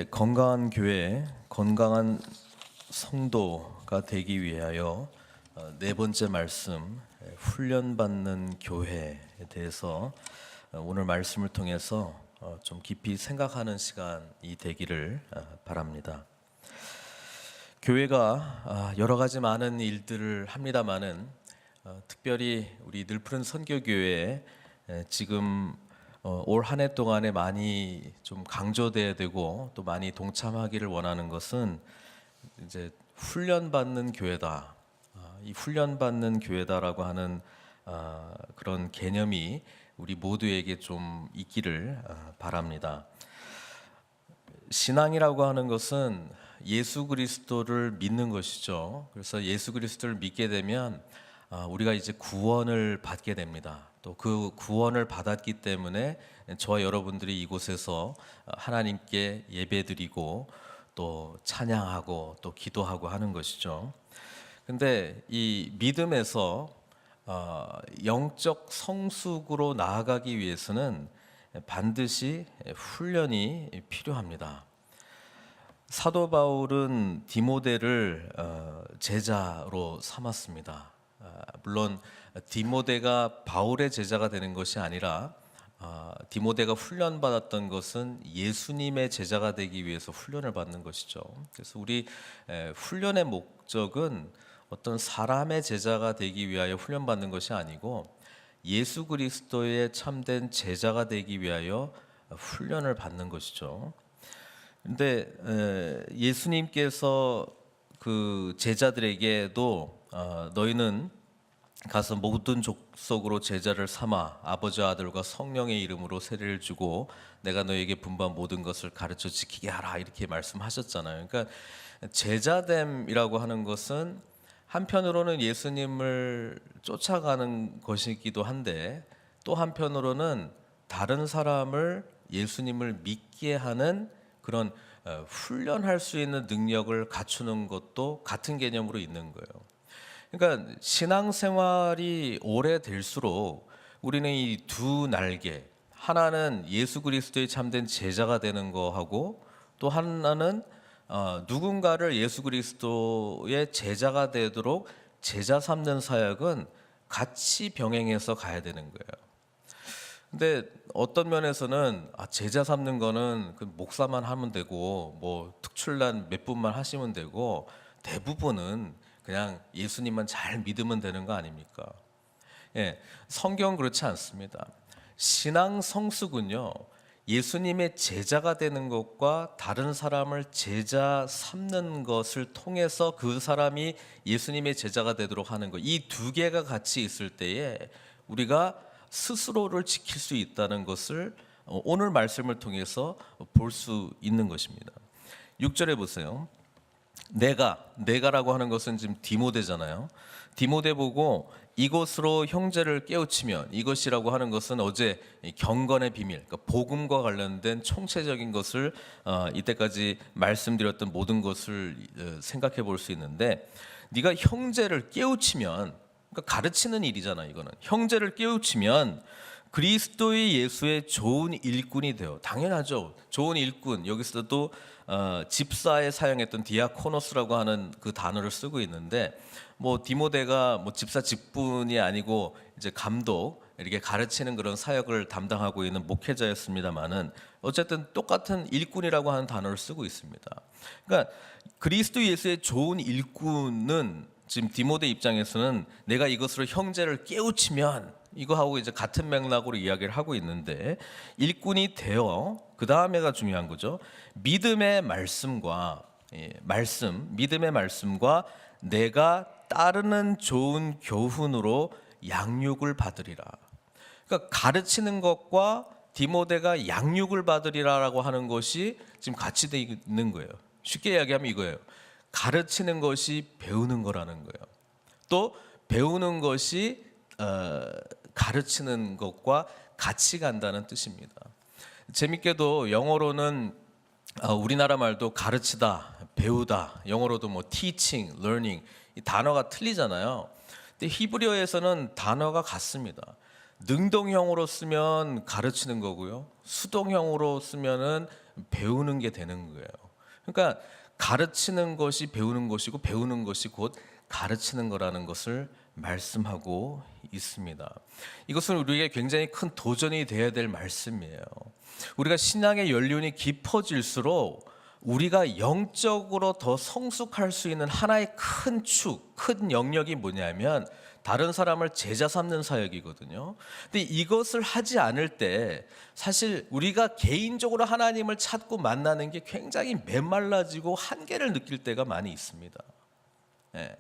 건강한 교회, 건강한 성도가 되기 위하여 네 번째 말씀, 훈련받는 교회에 대해서 오늘 말씀을 통해서 좀 깊이 생각하는 시간이 되기를 바랍니다. 교회가 여러 가지 많은 일들을 합니다마는 특별히 우리 늘푸른 선교교회에 지금 올 한 해 동안에 많이 좀 강조돼야 되고 또 많이 동참하기를 원하는 것은 이제 훈련받는 교회다. 이 훈련받는 교회다라고 하는 그런 개념이 우리 모두에게 좀 있기를 바랍니다. 신앙이라고 하는 것은 예수 그리스도를 믿는 것이죠. 그래서 예수 그리스도를 믿게 되면 우리가 이제 구원을 받게 됩니다. 또 그 구원을 받았기 때문에 저와 여러분들이 이곳에서 하나님께 예배드리고 또 찬양하고 또 기도하고 하는 것이죠. 근데 이 믿음에서 영적 성숙으로 나아가기 위해서는 반드시 훈련이 필요합니다. 사도 바울은 디모데를 제자로 삼았습니다. 물론 디모데가 바울의 제자가 되는 것이 아니라 디모데가 훈련받았던 것은 예수님의 제자가 되기 위해서 훈련을 받는 것이죠. 그래서 우리 훈련의 목적은 어떤 사람의 제자가 되기 위하여 훈련받는 것이 아니고 예수 그리스도의 참된 제자가 되기 위하여 훈련을 받는 것이죠. 근데 예수님께서 그 제자들에게도 너희는 가서 모든 족속으로 제자를 삼아 아버지와 아들과 성령의 이름으로 세례를 주고 내가 너에게 분부한 모든 것을 가르쳐 지키게 하라 이렇게 말씀하셨잖아요. 그러니까 제자됨이라고 하는 것은 한편으로는 예수님을 쫓아가는 것이기도 한데 또 한편으로는 다른 사람을 예수님을 믿게 하는 그런 훈련할 수 있는 능력을 갖추는 것도 같은 개념으로 있는 거예요. 그러니까 신앙생활이 오래될수록 우리는 이 두 날개, 하나는 예수 그리스도의 참된 제자가 되는 거하고 또 하나는 누군가를 예수 그리스도의 제자가 되도록 제자 삼는 사역은 같이 병행해서 가야 되는 거예요. 근데 어떤 면에서는 제자 삼는 거는 그 목사만 하면 되고 뭐 특출난 몇 분만 하시면 되고 대부분은 그냥 예수님만 잘 믿으면 되는 거 아닙니까? 예, 성경 그렇지 않습니다. 신앙 성숙은요, 예수님의 제자가 되는 것과 다른 사람을 제자 삼는 것을 통해서 그 사람이 예수님의 제자가 되도록 하는 것, 이 두 개가 같이 있을 때에 우리가 스스로를 지킬 수 있다는 것을 오늘 말씀을 통해서 볼 수 있는 것입니다. 6절에 보세요. 내가라고 하는 것은 지금 디모데잖아요. 디모데 보고 이것으로 형제를 깨우치면, 이것이라고 하는 것은 어제 경건의 비밀, 그러니까 복음과 관련된 총체적인 것을 이때까지 말씀드렸던 모든 것을 생각해 볼 수 있는데, 네가 형제를 깨우치면, 그러니까 가르치는 일이잖아. 이거는 형제를 깨우치면 그리스도의 예수의 좋은 일꾼이 되어. 당연하죠. 좋은 일꾼, 여기서도 집사에 사용했던 디아코노스라고 하는 그 단어를 쓰고 있는데, 뭐 디모데가 뭐 집사 직분이 아니고 이제 감독 이렇게 가르치는 그런 사역을 담당하고 있는 목회자였습니다만은 어쨌든 똑같은 일꾼이라고 하는 단어를 쓰고 있습니다. 그러니까 그리스도 예수의 좋은 일꾼은 지금 디모데 입장에서는 내가 이것으로 형제를 깨우치면, 이거하고 이제 같은 맥락으로 이야기를 하고 있는데, 일꾼이 되어 그 다음에가 중요한 거죠. 믿음의 말씀과 믿음의 말씀과 내가 따르는 좋은 교훈으로 양육을 받으리라. 그러니까 가르치는 것과 디모데가 양육을 받으리라라고 하는 것이 지금 같이 되어 있는 거예요. 쉽게 이야기하면 이거예요. 가르치는 것이 배우는 거라는 거예요. 또 배우는 것이 가르치는 것과 같이 간다는 뜻입니다. 재밌게도 영어로는 우리나라 말도 가르치다, 배우다, 영어로도 뭐 teaching, learning 이 단어가 틀리잖아요. 근데 히브리어에서는 단어가 같습니다. 능동형으로 쓰면 가르치는 거고요. 수동형으로 쓰면은 배우는 게 되는 거예요. 그러니까 가르치는 것이 배우는 것이고 배우는 것이 곧 가르치는 거라는 것을 말씀하고 있습니다. 이것은 우리에게 굉장히 큰 도전이 되어야 될 말씀이에요. 우리가 신앙의 연륜이 깊어질수록 우리가 영적으로 더 성숙할 수 있는 하나의 큰 축, 큰 영역이 뭐냐면 다른 사람을 제자 삼는 사역이거든요. 근데 이것을 하지 않을 때 사실 우리가 개인적으로 하나님을 찾고 만나는 게 굉장히 메말라지고 한계를 느낄 때가 많이 있습니다. 예.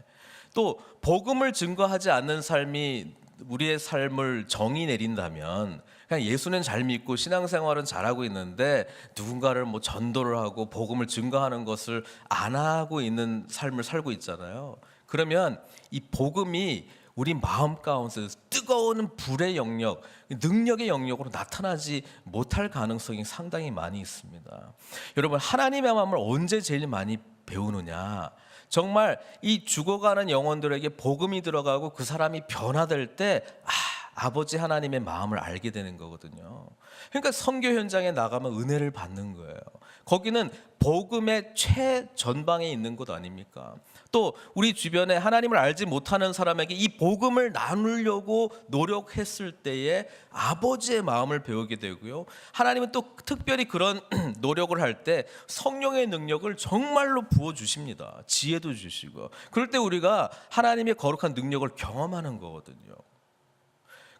또 복음을 증거하지 않는 삶이 우리의 삶을 정의 내린다면 그냥 예수는 잘 믿고 신앙생활은 잘하고 있는데 누군가를 뭐 전도를 하고 복음을 증거하는 것을 안 하고 있는 삶을 살고 있잖아요. 그러면 이 복음이 우리 마음 가운데 뜨거운 불의 영역, 능력의 영역으로 나타나지 못할 가능성이 상당히 많이 있습니다. 여러분, 하나님의 마음을 언제 제일 많이 배우느냐? 정말 이 죽어가는 영혼들에게 복음이 들어가고 그 사람이 변화될 때 아버지 하나님의 마음을 알게 되는 거거든요. 그러니까 선교 현장에 나가면 은혜를 받는 거예요. 거기는 복음의 최전방에 있는 곳 아닙니까? 또 우리 주변에 하나님을 알지 못하는 사람에게 이 복음을 나누려고 노력했을 때에 아버지의 마음을 배우게 되고요. 하나님은 또 특별히 그런 노력을 할 때 성령의 능력을 정말로 부어주십니다. 지혜도 주시고. 그럴 때 우리가 하나님의 거룩한 능력을 경험하는 거거든요.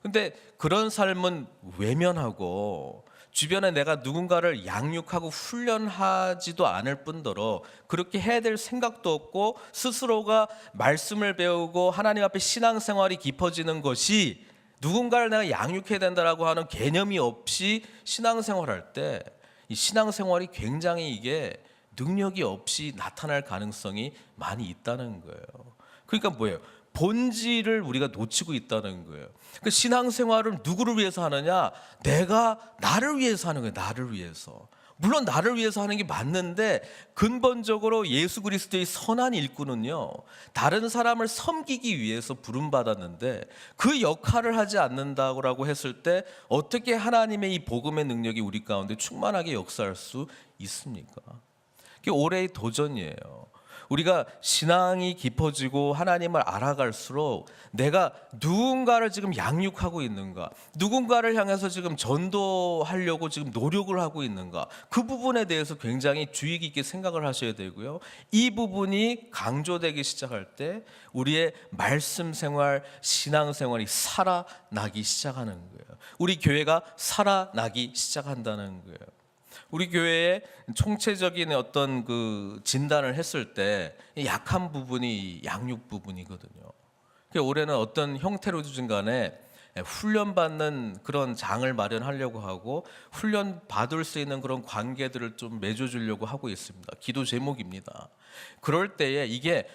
근데 그런 삶은 외면하고 주변에 내가 누군가를 양육하고 훈련하지도 않을 뿐더러 그렇게 해야 될 생각도 없고 스스로가 말씀을 배우고 하나님 앞에 신앙생활이 깊어지는 것이 누군가를 내가 양육해야 된다라고 하는 개념이 없이 신앙생활할 때 이 신앙생활이 굉장히 이게 능력이 없이 나타날 가능성이 많이 있다는 거예요. 그러니까 뭐예요? 본질을 우리가 놓치고 있다는 거예요. 그 신앙생활을 누구를 위해서 하느냐? 내가 나를 위해서 하는 거예요. 나를 위해서. 물론 나를 위해서 하는 게 맞는데 근본적으로 예수 그리스도의 선한 일꾼은요, 다른 사람을 섬기기 위해서 부름받았는데 그 역할을 하지 않는다고 했을 때 어떻게 하나님의 이 복음의 능력이 우리 가운데 충만하게 역사할 수 있습니까? 그게 올해의 도전이에요. 우리가 신앙이 깊어지고 하나님을 알아갈수록 내가 누군가를 지금 양육하고 있는가, 누군가를 향해서 지금 전도하려고 지금 노력을 하고 있는가, 그 부분에 대해서 굉장히 주의 깊게 생각을 하셔야 되고요. 이 부분이 강조되기 시작할 때 우리의 말씀 생활, 신앙 생활이 살아나기 시작하는 거예요. 우리 교회가 살아나기 시작한다는 거예요. 우리 교회의 총체적인 어떤 그 진단을 했을 때 약한 부분이 양육 부분이거든요. 올해는 어떤 형태로든 간에 훈련받는 그런 장을 마련하려고 하고 훈련 받을 수 있는 그런 관계들을 좀 맺어주려고 하고 있습니다. 기도 제목입니다. 그럴 때에 이게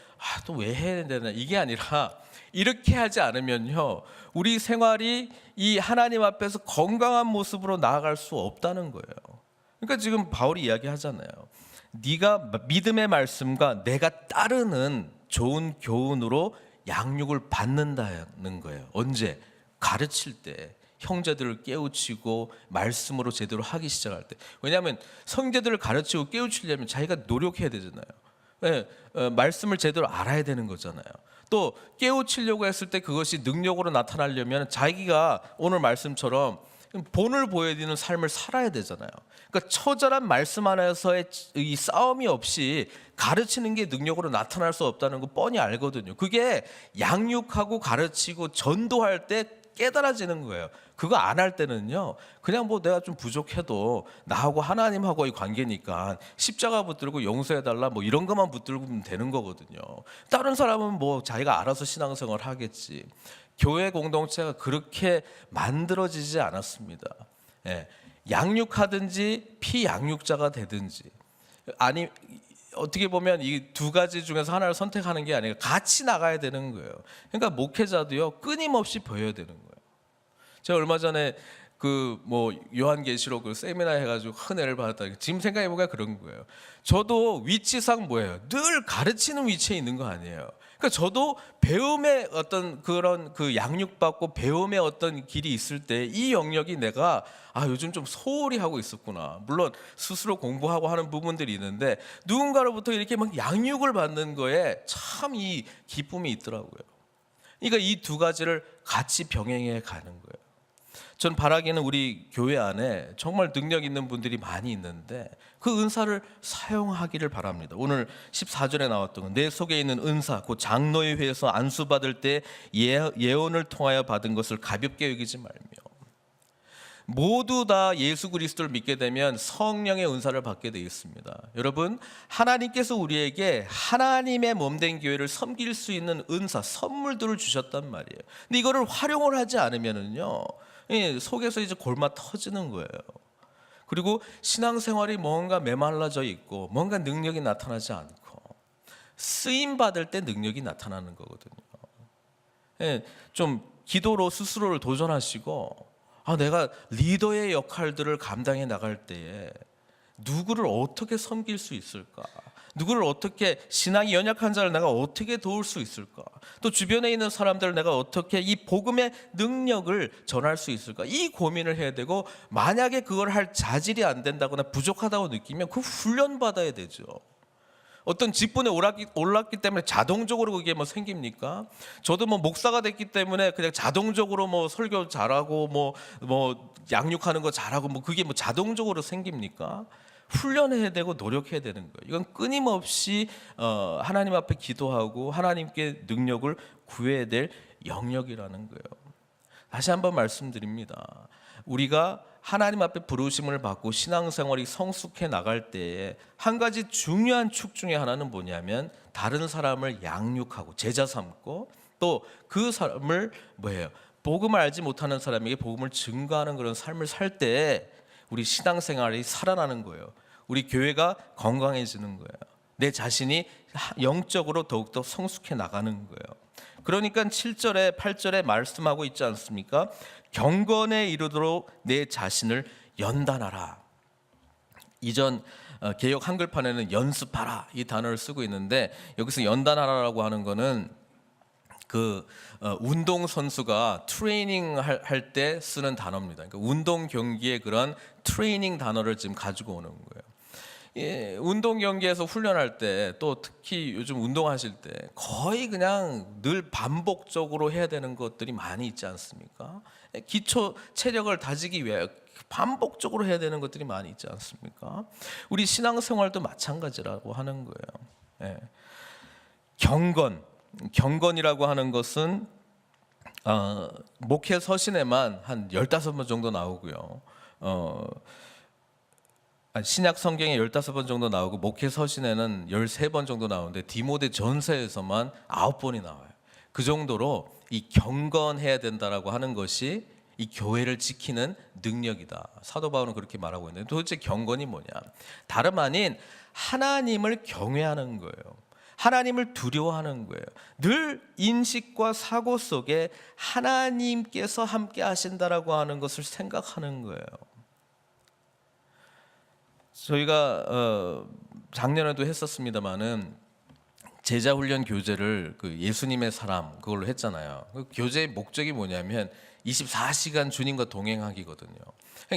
또 왜 해야 되나 이게 아니라 이렇게 하지 않으면요 우리 생활이 이 하나님 앞에서 건강한 모습으로 나아갈 수 없다는 거예요. 그러니까 지금 바울이 이야기하잖아요. 네가 믿음의 말씀과 내가 따르는 좋은 교훈으로 양육을 받는다는 거예요. 언제? 가르칠 때, 형제들을 깨우치고 말씀으로 제대로 하기 시작할 때. 왜냐하면 형제들을 가르치고 깨우치려면 자기가 노력해야 되잖아요. 네, 말씀을 제대로 알아야 되는 거잖아요. 또 깨우치려고 했을 때 그것이 능력으로 나타나려면 자기가 오늘 말씀처럼 본을 보여드리는 삶을 살아야 되잖아요. 그러니까 처절한 말씀 안에서의 이 싸움이 없이 가르치는 게 능력으로 나타날 수 없다는 거 뻔히 알거든요. 그게 양육하고 가르치고 전도할 때 깨달아지는 거예요. 그거 안 할 때는요 그냥 뭐 내가 좀 부족해도 나하고 하나님하고의 관계니까 십자가 붙들고 용서해달라 뭐 이런 것만 붙들면 되는 거거든요. 다른 사람은 뭐 자기가 알아서 신앙생활 하겠지. 교회 공동체가 그렇게 만들어지지 않았습니다. 예, 양육하든지 피양육자가 되든지 아니 어떻게 보면 이 두 가지 중에서 하나를 선택하는 게 아니라 같이 나가야 되는 거예요. 그러니까 목회자도요 끊임없이 보여야 되는 거예요. 제가 얼마 전에 그 뭐 요한계시록 그 세미나 해가지고 은혜를 받았다. 지금 생각해 보니까 그런 거예요. 저도 위치상 뭐예요? 늘 가르치는 위치에 있는 거 아니에요. 그러니까 저도 배움의 어떤 그런 그 양육받고 배움의 어떤 길이 있을 때 이 영역이 내가 요즘 좀 소홀히 하고 있었구나. 물론 스스로 공부하고 하는 부분들이 있는데 누군가로부터 이렇게 막 양육을 받는 거에 참 이 기쁨이 있더라고요. 그러니까 이 두 가지를 같이 병행해 가는 거예요. 전 바라기는 우리 교회 안에 정말 능력 있는 분들이 많이 있는데 그 은사를 사용하기를 바랍니다. 오늘 14절에 나왔던 건 내 속에 있는 은사, 곧 장로의 회에서 안수받을 때 예언을 통하여 받은 것을 가볍게 여기지 말며, 모두 다 예수 그리스도를 믿게 되면 성령의 은사를 받게 되어 있습니다. 여러분, 하나님께서 우리에게 하나님의 몸된 교회를 섬길 수 있는 은사, 선물들을 주셨단 말이에요. 근데 이거를 활용을 하지 않으면은요, 속에서 이제 골마 터지는 거예요. 그리고 신앙생활이 뭔가 메말라져 있고 뭔가 능력이 나타나지 않고, 쓰임 받을 때 능력이 나타나는 거거든요. 좀 기도로 스스로를 도전하시고, 내가 리더의 역할들을 감당해 나갈 때에 누구를 어떻게 섬길 수 있을까? 누구를 어떻게, 신앙이 연약한 자를 내가 어떻게 도울 수 있을까? 또 주변에 있는 사람들을 내가 어떻게 이 복음의 능력을 전할 수 있을까? 이 고민을 해야 되고, 만약에 그걸 할 자질이 안 된다거나 부족하다고 느끼면 그 훈련받아야 되죠. 어떤 직분에 올랐기 때문에 자동적으로 그게 뭐 생깁니까? 저도 뭐 목사가 됐기 때문에 그냥 자동적으로 뭐 설교 잘하고 뭐 양육하는 거 잘하고 뭐 그게 뭐 자동적으로 생깁니까? 훈련해야 되고 노력해야 되는 거예요. 이건 끊임없이 하나님 앞에 기도하고 하나님께 능력을 구해야 될 영역이라는 거예요. 다시 한번 말씀드립니다. 우리가 하나님 앞에 부르심을 받고 신앙생활이 성숙해 나갈 때에 한 가지 중요한 축 중에 하나는 뭐냐면, 다른 사람을 양육하고 제자 삼고 또 그 사람을 복음을 알지 못하는 사람에게 복음을 증거하는 그런 삶을 살 때 우리 신앙생활이 살아나는 거예요. 우리 교회가 건강해지는 거예요. 내 자신이 영적으로 더욱더 성숙해 나가는 거예요. 그러니까 7절에 8절에 말씀하고 있지 않습니까? 경건에 이르도록 내 자신을 연단하라. 이전 개역 한글판에는 연습하라 이 단어를 쓰고 있는데, 여기서 연단하라라고 하는 거는 운동 선수가 트레이닝 할 때 쓰는 단어입니다. 그러니까 운동 경기의 그런 트레이닝 단어를 지금 가지고 오는 거예요. 운동 경기에서 훈련할 때, 또 특히 요즘 운동하실 때 거의 그냥 늘 반복적으로 해야 되는 것들이 많이 있지 않습니까? 기초 체력을 다지기 위해 반복적으로 해야 되는 것들이 많이 있지 않습니까? 우리 신앙생활도 마찬가지라고 하는 거예요. 경건이라고 하는 것은 목회 서신에만 한 15번 정도 나오고요. 신약 성경에 15번 정도 나오고 목회 서신에는 13번 정도 나오는데 디모데 전서에서만 9번이 나와요. 그 정도로 이 경건해야 된다라고 하는 것이 이 교회를 지키는 능력이다. 사도 바울은 그렇게 말하고 있는데, 도대체 경건이 뭐냐? 다름 아닌 하나님을 경외하는 거예요. 하나님을 두려워하는 거예요. 늘 인식과 사고 속에 하나님께서 함께 하신다라고 하는 것을 생각하는 거예요. 저희가 작년에도 했었습니다마는 제자훈련 교재를 그 예수님의 사람 그걸로 했잖아요. 그 교재의 목적이 뭐냐면 24시간 주님과 동행하기거든요.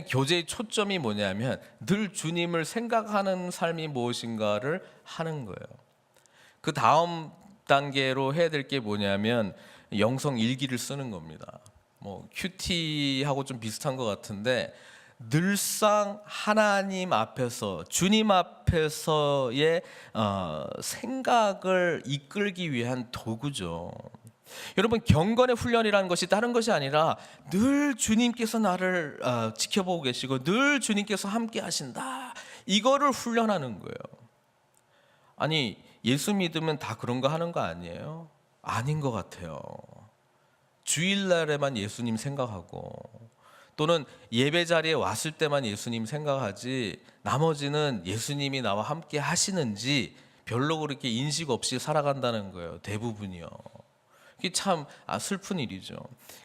교재의 초점이 뭐냐면 늘 주님을 생각하는 삶이 무엇인가를 하는 거예요. 그 다음 단계로 해야 될 게 뭐냐면 영성 일기를 쓰는 겁니다. 뭐 큐티하고 좀 비슷한 것 같은데, 늘상 하나님 앞에서, 주님 앞에서의 생각을 이끌기 위한 도구죠. 여러분, 경건의 훈련이라는 것이 다른 것이 아니라 늘 주님께서 나를 지켜보고 계시고 늘 주님께서 함께 하신다, 이거를 훈련하는 거예요. 아니, 예수 믿으면 다 그런 거 하는 거 아니에요? 아닌 것 같아요. 주일날에만 예수님 생각하고, 또는 예배 자리에 왔을 때만 예수님 생각하지, 나머지는 예수님이 나와 함께 하시는지 별로 그렇게 인식 없이 살아간다는 거예요. 대부분이요. 그게 참 슬픈 일이죠.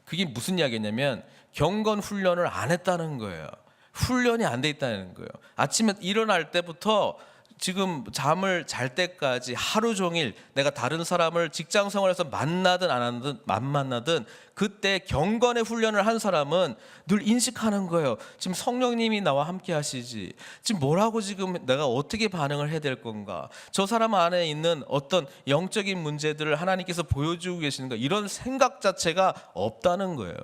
그게 무슨 이야기냐면 경건 훈련을 안 했다는 거예요. 훈련이 안 돼 있다는 거예요. 아침에 일어날 때부터 지금 잠을 잘 때까지 하루 종일 내가 다른 사람을 직장 생활에서 만나든 안 만나든 그때 경건의 훈련을 한 사람은 늘 인식하는 거예요. 지금 성령님이 나와 함께 하시지. 지금 뭐라고 지금 내가 어떻게 반응을 해야 될 건가? 저 사람 안에 있는 어떤 영적인 문제들을 하나님께서 보여주고 계시는가? 이런 생각 자체가 없다는 거예요.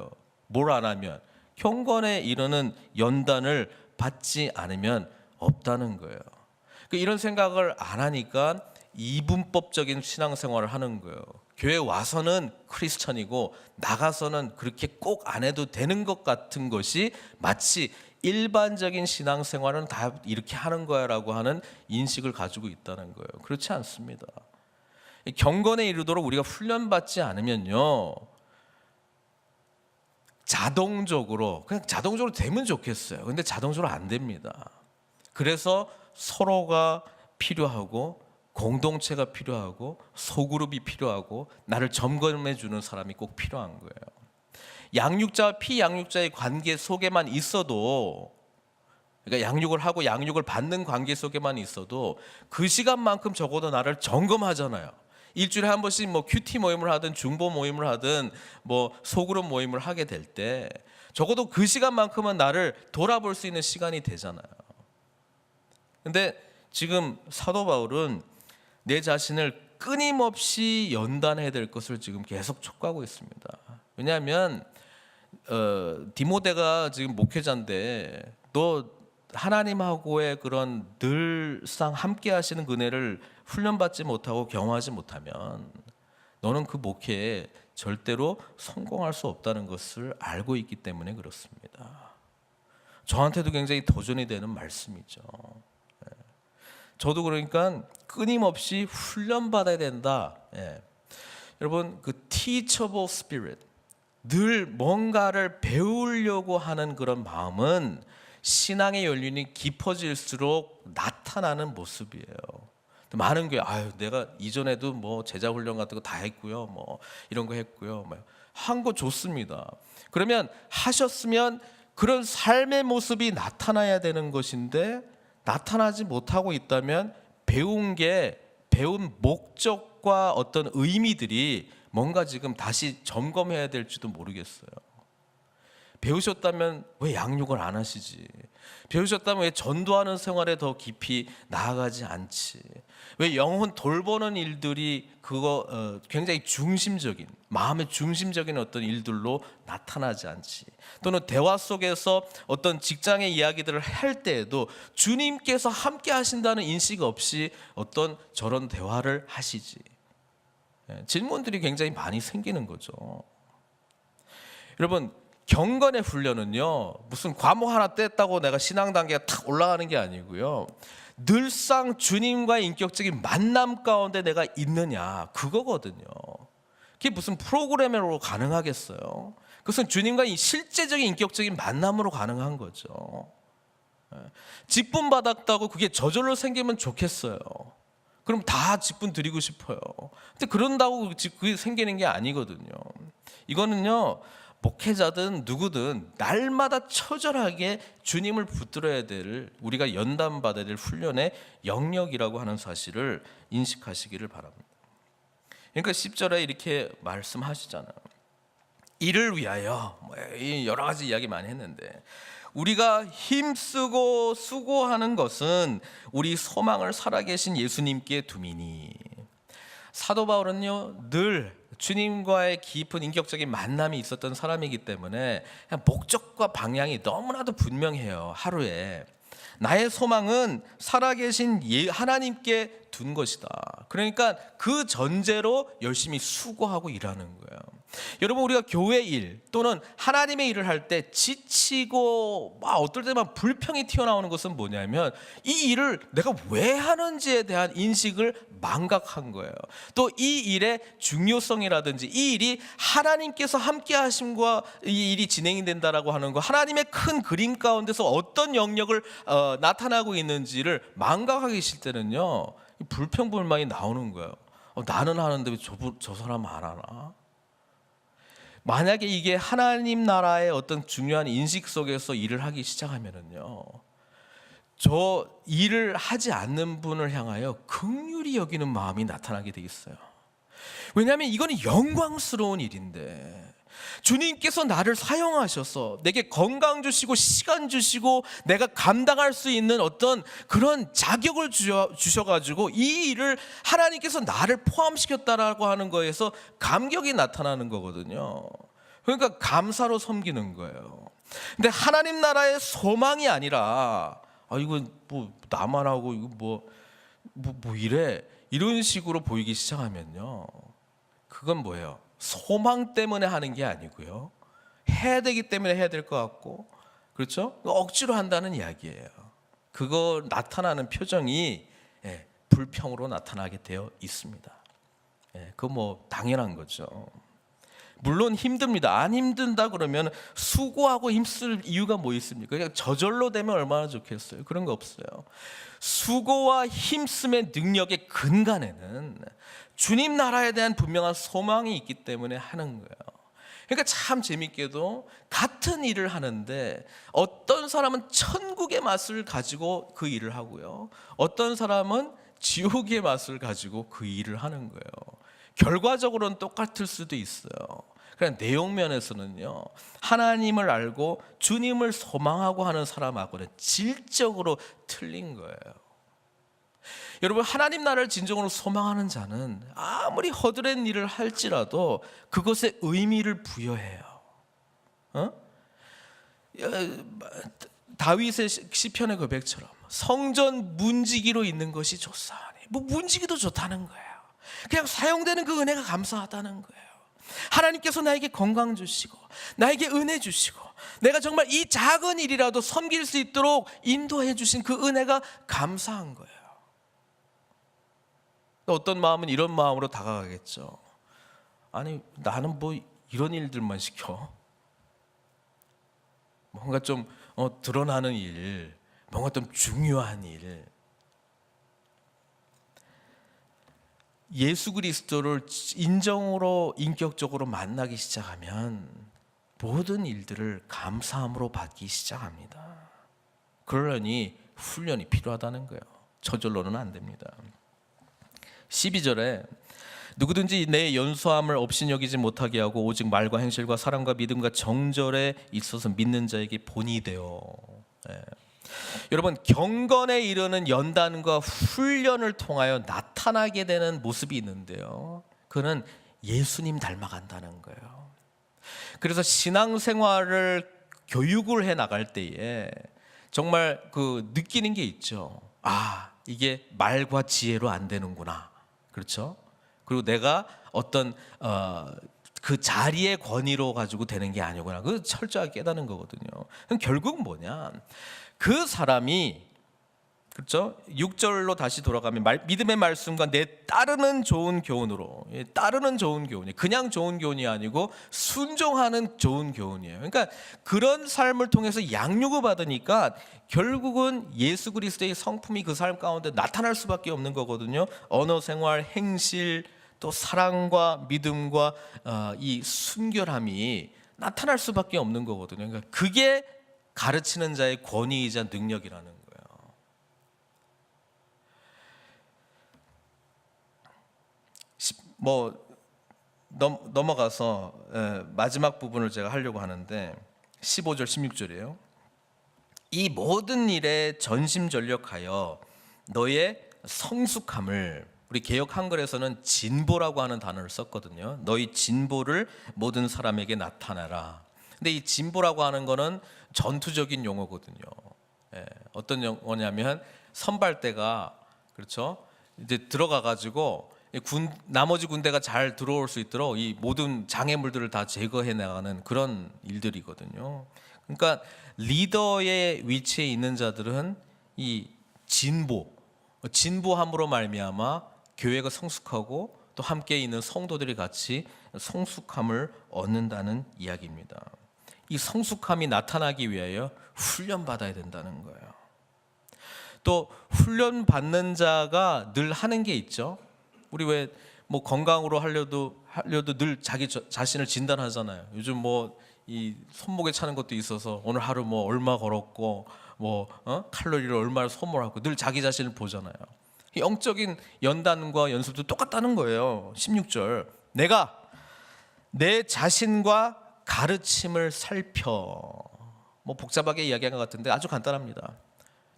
뭘 안 하면 경건에 이르는 연단을 받지 않으면 없다는 거예요. 이런 생각을 안 하니까 이분법적인 신앙생활을 하는 거예요. 교회 와서는 크리스천이고 나가서는 그렇게 꼭 안 해도 되는 것 같은 것이 마치 일반적인 신앙생활은 다 이렇게 하는 거야라고 하는 인식을 가지고 있다는 거예요. 그렇지 않습니다. 경건에 이르도록 우리가 훈련받지 않으면요, 자동적으로 그냥 자동적으로 되면 좋겠어요. 근데 자동적으로 안 됩니다. 그래서 서로가 필요하고 공동체가 필요하고 소그룹이 필요하고 나를 점검해 주는 사람이 꼭 필요한 거예요. 양육자와 피양육자의 관계 속에만 있어도, 그러니까 양육을 하고 양육을 받는 관계 속에만 있어도 그 시간만큼 적어도 나를 점검하잖아요. 일주일에 한 번씩 뭐 큐티 모임을 하든 중보 모임을 하든 뭐 소그룹 모임을 하게 될 때 적어도 그 시간만큼은 나를 돌아볼 수 있는 시간이 되잖아요. 근데 지금 사도 바울은 내 자신을 끊임없이 연단해야 될 것을 지금 계속 촉구하고 있습니다. 왜냐하면 디모데가 지금 목회자인데 너 하나님하고의 그런 늘상 함께 하시는 은혜를 훈련받지 못하고 경험하지 못하면 너는 그 목회에 절대로 성공할 수 없다는 것을 알고 있기 때문에 그렇습니다. 저한테도 굉장히 도전이 되는 말씀이죠. 저도 그러니까 끊임없이 훈련받아야 된다. 여러분, 그 teachable spirit, 늘 뭔가를 배우려고 하는 그런 마음은 신앙의 연륜이 깊어질수록 나타나는 모습이에요. 많은 게 내가 이전에도 뭐 제자 훈련 같은 거 다 했고요, 뭐 이런 거 했고요, 한 거 좋습니다. 그러면 하셨으면 그런 삶의 모습이 나타나야 되는 것인데 나타나지 못하고 있다면 배운 목적과 어떤 의미들이 뭔가 지금 다시 점검해야 될지도 모르겠어요. 배우셨다면 왜 양육을 안 하시지? 배우셨다면 왜 전도하는 생활에 더 깊이 나아가지 않지? 왜 영혼 돌보는 일들이 굉장히 중심적인, 마음의 중심적인 어떤 일들로 나타나지 않지? 또는 대화 속에서 어떤 직장의 이야기들을 할 때에도 주님께서 함께 하신다는 인식 없이 어떤 저런 대화를 하시지? 질문들이 굉장히 많이 생기는 거죠. 여러분, 경건의 훈련은요, 무슨 과목 하나 뗐다고 내가 신앙 단계가 탁 올라가는 게 아니고요, 늘상 주님과의 인격적인 만남 가운데 내가 있느냐, 그거거든요. 그게 무슨 프로그램으로 가능하겠어요? 그것은 주님과의 실제적인 인격적인 만남으로 가능한 거죠. 직분 받았다고 그게 저절로 생기면 좋겠어요. 그럼 다 직분 드리고 싶어요. 근데 그런다고 그게 생기는 게 아니거든요. 이거는요, 목회자든 누구든 날마다 처절하게 주님을 붙들어야 될, 우리가 연단받아야 될 훈련의 영역이라고 하는 사실을 인식하시기를 바랍니다. 그러니까 10절에 이렇게 말씀하시잖아요. 이를 위하여, 여러 가지 이야기 많이 했는데, 우리가 힘쓰고 수고하는 것은 우리 소망을 살아계신 예수님께 두미니. 사도 바울은요, 늘 주님과의 깊은 인격적인 만남이 있었던 사람이기 때문에 목적과 방향이 너무나도 분명해요. 하루에 나의 소망은 살아계신 하나님께 둔 것이다. 그러니까 그 전제로 열심히 수고하고 일하는 거예요. 여러분, 우리가 교회 일 또는 하나님의 일을 할 때 지치고 어떨 때만 불평이 튀어나오는 것은 뭐냐면 이 일을 내가 왜 하는지에 대한 인식을 망각한 거예요. 또 이 일의 중요성이라든지 이 일이 하나님께서 함께 하심과 이 일이 진행이 된다라고 하는 거, 하나님의 큰 그림 가운데서 어떤 영역을 나타나고 있는지를 망각하기 계실 때는요, 불평불만이 나오는 거예요. 나는 하는데 왜 저 사람 안 하나? 만약에 이게 하나님 나라의 어떤 중요한 인식 속에서 일을 하기 시작하면은요, 저 일을 하지 않는 분을 향하여 긍휼히 여기는 마음이 나타나게 돼 있어요. 왜냐하면 이거는 영광스러운 일인데, 주님께서 나를 사용하셔서 내게 건강 주시고 시간 주시고 내가 감당할 수 있는 어떤 그런 자격을 주셔가지고 이 일을 하나님께서 나를 포함시켰다라고 하는 거에서 감격이 나타나는 거거든요. 그러니까 감사로 섬기는 거예요. 근데 하나님 나라의 소망이 아니라 이거 뭐 나만 하고 이거 뭐 이래, 이런 식으로 보이기 시작하면요, 그건 뭐예요? 소망 때문에 하는 게 아니고요, 해야 되기 때문에 해야 될 것 같고, 그렇죠? 억지로 한다는 이야기예요. 그거 나타나는 표정이 불평으로 나타나게 되어 있습니다. 그거 뭐 당연한 거죠. 물론 힘듭니다. 안 힘든다 그러면 수고하고 힘쓸 이유가 뭐 있습니까? 그냥 저절로 되면 얼마나 좋겠어요. 그런 거 없어요. 수고와 힘씀의 능력의 근간에는 주님 나라에 대한 분명한 소망이 있기 때문에 하는 거예요. 그러니까 참 재밌게도 같은 일을 하는데 어떤 사람은 천국의 맛을 가지고 그 일을 하고요, 어떤 사람은 지옥의 맛을 가지고 그 일을 하는 거예요. 결과적으로는 똑같을 수도 있어요. 그냥 내용 면에서는요, 하나님을 알고 주님을 소망하고 하는 사람하고는 질적으로 틀린 거예요. 여러분, 하나님 나라를 진정으로 소망하는 자는 아무리 허드렛 일을 할지라도 그것에 의미를 부여해요. 다윗의 시편의 고백처럼 성전 문지기로 있는 것이 좋사하니, 뭐 문지기도 좋다는 거예요. 그냥 사용되는 그 은혜가 감사하다는 거예요. 하나님께서 나에게 건강 주시고 나에게 은혜 주시고 내가 정말 이 작은 일이라도 섬길 수 있도록 인도해 주신 그 은혜가 감사한 거예요. 어떤 마음은 이런 마음으로 다가가겠죠. 아니, 나는 뭐 이런 일들만 시켜? 뭔가 좀 드러나는 일, 뭔가 좀 중요한 일. 예수 그리스도를 인정으로 인격적으로 만나기 시작하면 모든 일들을 감사함으로 받기 시작합니다. 그러려니 훈련이 필요하다는 거예요. 저절로는 안 됩니다. 12절에 누구든지 내 연소함을 없이 여기지 못하게 하고 오직 말과 행실과 사랑과 믿음과 정절에 있어서 믿는 자에게 본이 되어. 여러분, 경건에 이르는 연단과 훈련을 통하여 나타나게 되는 모습이 있는데요, 그는 예수님 닮아간다는 거예요. 그래서 신앙생활을 교육을 해 나갈 때에 정말 그 느끼는 게 있죠. 이게 말과 지혜로 안 되는구나. 그렇죠? 그리고 내가 어떤 그 자리의 권위로 가지고 되는 게 아니구나. 그 철저하게 깨닫는 거거든요. 그럼 결국은 뭐냐? 그 사람이, 그렇죠? 6절로 다시 돌아가면 믿음의 말씀과 내 따르는 좋은 교훈으로, 따르는 좋은 교훈이 그냥 좋은 교훈이 아니고 순종하는 좋은 교훈이에요. 그러니까 그런 삶을 통해서 양육을 받으니까 결국은 예수 그리스도의 성품이 그 삶 가운데 나타날 수밖에 없는 거거든요. 언어 생활, 행실, 또 사랑과 믿음과 이 순결함이 나타날 수밖에 없는 거거든요. 그러니까 그게 가르치는 자의 권위이자 능력이라는 거예요. 넘어가서 마지막 부분을 제가 하려고 하는데 15절 16절이에요. 이 모든 일에 전심전력하여 너의 성숙함을, 우리 개역 한글에서는 진보라고 하는 단어를 썼거든요. 너희 진보를 모든 사람에게 나타내라. 근데 이 진보라고 하는 거는 전투적인 용어거든요. 어떤 용어냐면 선발대가, 그렇죠? 이제 들어가 가지고 나머지 군대가 잘 들어올 수 있도록 이 모든 장애물들을 다 제거해 나가는 그런 일들이거든요. 그러니까 리더의 위치에 있는 자들은 이 진보함으로 말미암아 교회가 성숙하고 또 함께 있는 성도들이 같이 성숙함을 얻는다는 이야기입니다. 이 성숙함이 나타나기 위하여 훈련받아야 된다는 거예요. 또 훈련받는 자가 늘 하는 게 있죠. 우리 왜 뭐 건강으로 하려도 늘 자기 자신을 진단하잖아요. 요즘 뭐 이 손목에 차는 것도 있어서 오늘 하루 뭐 얼마 걸었고 칼로리를 얼마나 소모하고 늘 자기 자신을 보잖아요. 영적인 연단과 연습도 똑같다는 거예요. 16절 내가 내 자신과 가르침을 살펴. 복잡하게 이야기한 것 같은데 아주 간단합니다.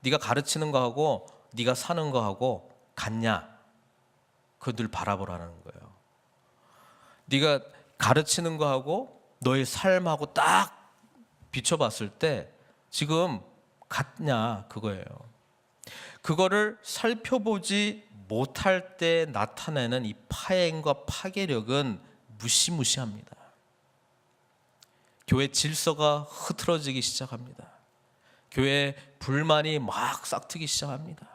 네가 가르치는 거하고 네가 사는 거하고 같냐? 그거 늘 바라보라는 거예요. 네가 가르치는 거하고 너의 삶하고 딱 비춰봤을 때 지금 같냐 그거예요. 그거를 살펴보지 못할 때 나타내는 이 파행과 파괴력은 무시무시합니다. 교회 질서가 흐트러지기 시작합니다. 교회에 불만이 막 싹트기 시작합니다.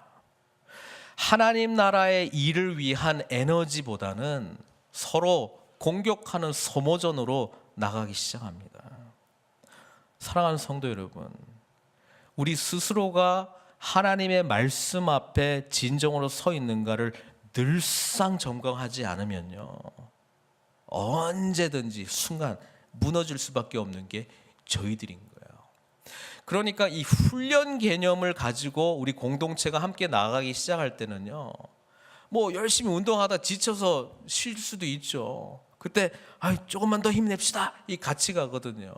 하나님 나라의 일을 위한 에너지보다는 서로 공격하는 소모전으로 나가기 시작합니다. 사랑하는 성도 여러분, 우리 스스로가 하나님의 말씀 앞에 진정으로 서 있는가를 늘상 점검하지 않으면요, 언제든지 순간 무너질 수밖에 없는 게 저희들인 거예요. 그러니까 이 훈련 개념을 가지고 우리 공동체가 함께 나아가기 시작할 때는요, 열심히 운동하다 지쳐서 쉴 수도 있죠. 그때 조금만 더 힘냅시다 이 같이 가거든요.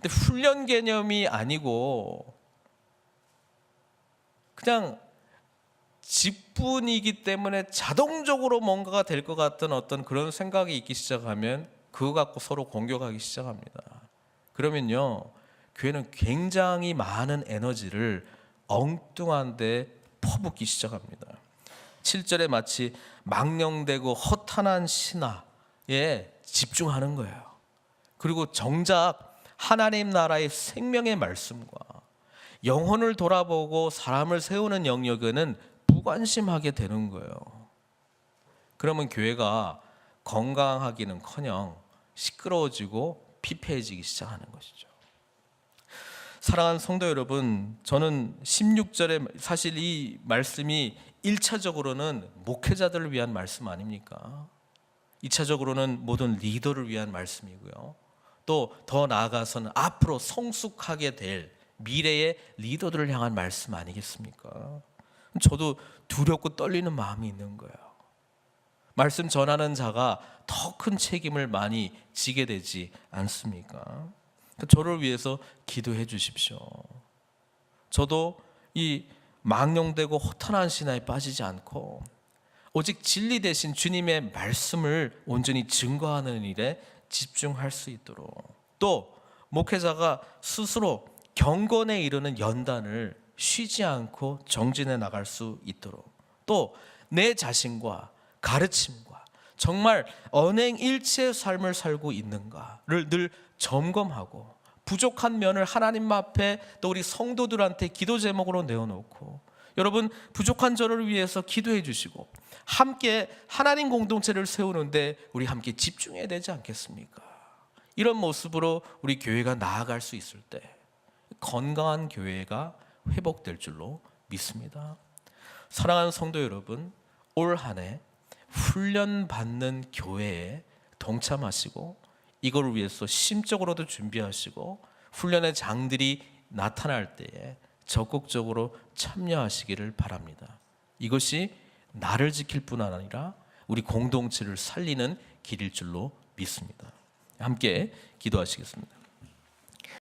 근데 훈련 개념이 아니고 그냥 직분이기 때문에 자동적으로 뭔가가 될 것 같은 어떤 그런 생각이 있기 시작하면 그거 갖고 서로 공격하기 시작합니다. 그러면요, 교회는 굉장히 많은 에너지를 엉뚱한 데 퍼붓기 시작합니다. 7절에 마치 망령되고 허탄한 신화에 집중하는 거예요. 그리고 정작 하나님 나라의 생명의 말씀과 영혼을 돌아보고 사람을 세우는 영역에는 무관심하게 되는 거예요. 그러면 교회가 건강하기는커녕 시끄러워지고 피폐해지기 시작하는 것이죠. 사랑하는 성도 여러분, 저는 16절에 사실 이 말씀이 1차적으로는 목회자들을 위한 말씀 아닙니까? 2차적으로는 모든 리더를 위한 말씀이고요. 또 더 나아가서는 앞으로 성숙하게 될 미래의 리더들을 향한 말씀 아니겠습니까? 저도 두렵고 떨리는 마음이 있는 거예요. 말씀 전하는 자가 더 큰 책임을 많이 지게 되지 않습니까? 저를 위해서 기도해 주십시오. 저도 이 망령되고 허탄한 신화에 빠지지 않고 오직 진리 대신 주님의 말씀을 온전히 증거하는 일에 집중할 수 있도록, 또 목회자가 스스로 경건에 이르는 연단을 쉬지 않고 정진해 나갈 수 있도록, 또 내 자신과 가르침과 정말 언행일치의 삶을 살고 있는가를 늘 점검하고 부족한 면을 하나님 앞에 또 우리 성도들한테 기도 제목으로 내어놓고, 여러분 부족한 저를 위해서 기도해 주시고 함께 하나님 공동체를 세우는데 우리 함께 집중해야 되지 않겠습니까? 이런 모습으로 우리 교회가 나아갈 수 있을 때 건강한 교회가 회복될 줄로 믿습니다. 사랑하는 성도 여러분, 올 한 해 훈련받는 교회에 동참하시고 이걸 위해서 심적으로도 준비하시고 훈련의 장들이 나타날 때에 적극적으로 참여하시기를 바랍니다. 이것이 나를 지킬 뿐 아니라 우리 공동체를 살리는 길일 줄로 믿습니다. 함께 기도하시겠습니다.